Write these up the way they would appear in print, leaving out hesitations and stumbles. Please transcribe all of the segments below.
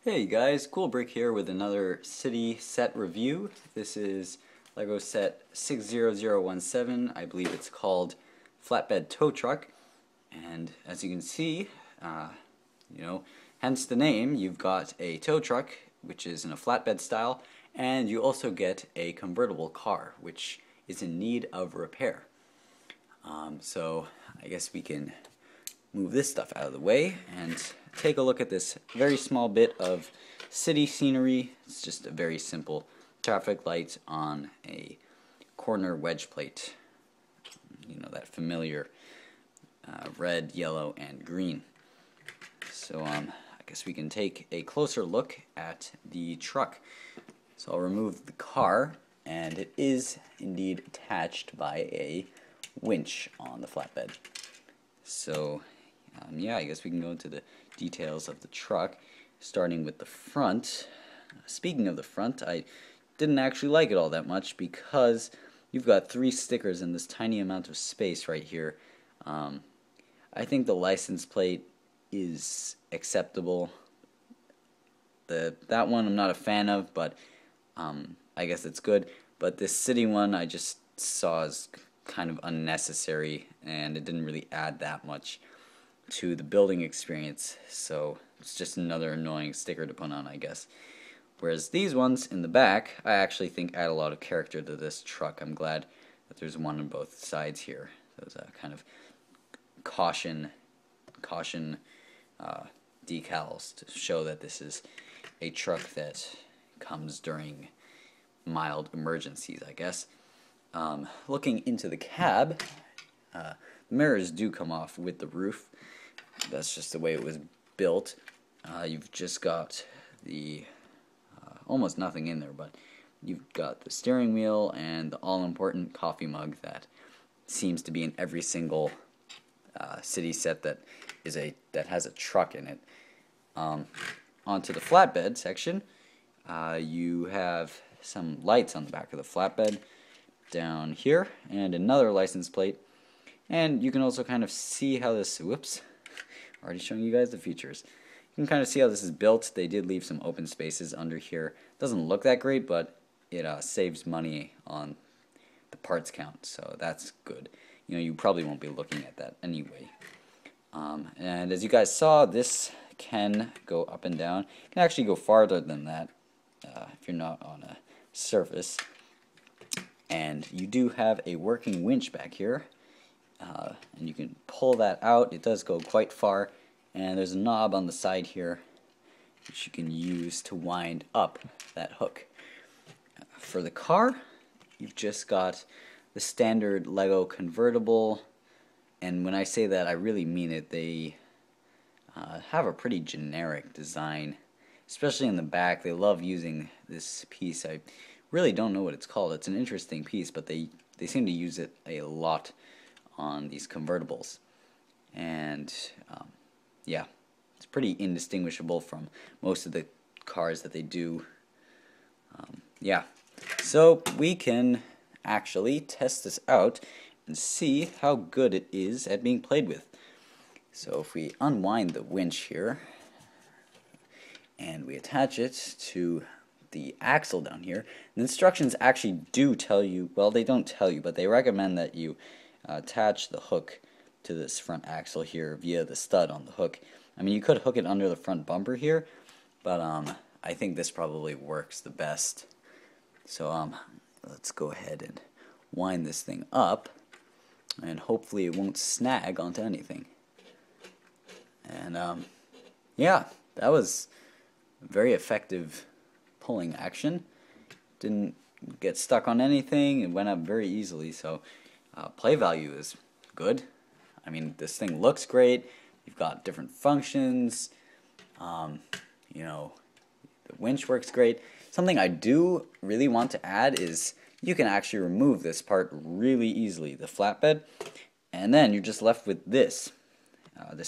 Hey guys, Cool Brick here with another city set review. This is Lego set 60017. I believe it's called Flatbed Tow Truck. And as you can see, hence the name, you've got a tow truck, which is in a flatbed style, and you also get a convertible car, which is in need of repair. So I guess we can move this stuff out of the way and take a look at this very small bit of city scenery. It's just a very simple traffic light on a corner wedge plate. You know, that familiar red, yellow, and green. So I guess we can take a closer look at the truck. So I'll remove the car, and it is indeed attached by a winch on the flatbed. So yeah, I guess we can go into the details of the truck, starting with the front. Speaking of the front, I didn't actually like it all that much because you've got 3 stickers in this tiny amount of space right here. I think the license plate is acceptable. That one I'm not a fan of, but I guess it's good. But this city one I just saw as kind of unnecessary, and it didn't really add that much to the building experience, so it's just another annoying sticker to put on, I guess. Whereas these ones in the back, I actually think add a lot of character to this truck. I'm glad that there's one on both sides here. Those kind of caution decals to show that this is a truck that comes during mild emergencies, I guess. Looking into the cab, the mirrors do come off with the roof. That's just the way it was built. You've just got the almost nothing in there, but you've got the steering wheel and the all-important coffee mug that seems to be in every single city set that has a truck in it. Onto the flatbed section, you have some lights on the back of the flatbed down here, and another license plate. And you can also kind of see how this, whoops, already showing you guys the features. You can kind of see how this is built. They did leave some open spaces under here. Doesn't look that great, but it saves money on the parts count, so that's good. You know, you probably won't be looking at that anyway. And as you guys saw, this can go up and down. It can actually go farther than that if you're not on a surface. And you do have a working winch back here. And you can pull that out. It does go quite far, and there's a knob on the side here which you can use to wind up that hook. For the car, you've just got the standard Lego convertible, and when I say that, I really mean it. They have a pretty generic design, especially in the back. They love using this piece. I really don't know what it's called. It's an interesting piece, but they seem to use it a lot on these convertibles, and yeah, it's pretty indistinguishable from most of the cars that they do. Yeah, so we can actually test this out and see how good it is at being played with. So if we unwind the winch here and we attach it to the axle down here, the instructions actually do tell you, well, they don't tell you, but they recommend that you attach the hook to this front axle here via the stud on the hook. I mean, you could hook it under the front bumper here, but I think this probably works the best. So let's go ahead and wind this thing up, and hopefully it won't snag onto anything. And yeah, that was very effective pulling action. Didn't get stuck on anything. It went up very easily, so play value is good. I mean, this thing looks great. You've got different functions. You know, the winch works great. Something I do really want to add is you can actually remove this part really easily, the flatbed, and then you're just left with this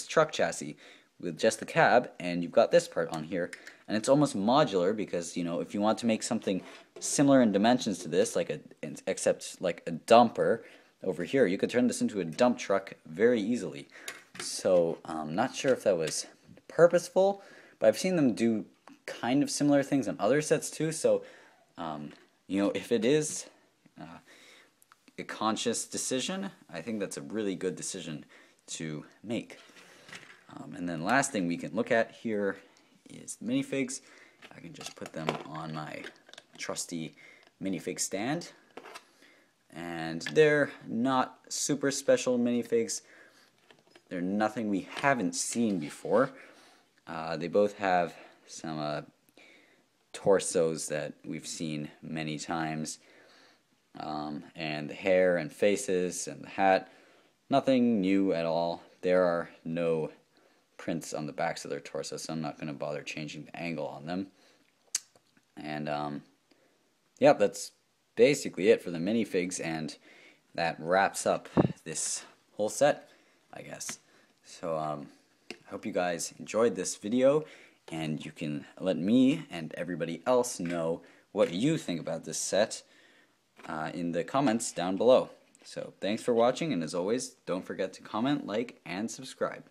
truck chassis with just the cab, and you've got this part on here, and it's almost modular because, you know, if you want to make something similar in dimensions to this, except like a dumper over here, you could turn this into a dump truck very easily. So I'm not sure if that was purposeful, but I've seen them do kind of similar things on other sets too, so you know, if it is a conscious decision, I think that's a really good decision to make. And then last thing we can look at here is the minifigs. I can just put them on my trusty minifig stand. And they're not super special minifigs. They're nothing we haven't seen before. They both have some torsos that we've seen many times. And the hair and faces and the hat, nothing new at all. There are no prints on the backs of their torso, so I'm not going to bother changing the angle on them. And yeah, that's basically it for the minifigs, and that wraps up this whole set, I guess. So I hope you guys enjoyed this video, and you can let me and everybody else know what you think about this set in the comments down below. So thanks for watching, and as always, don't forget to comment, like, and subscribe.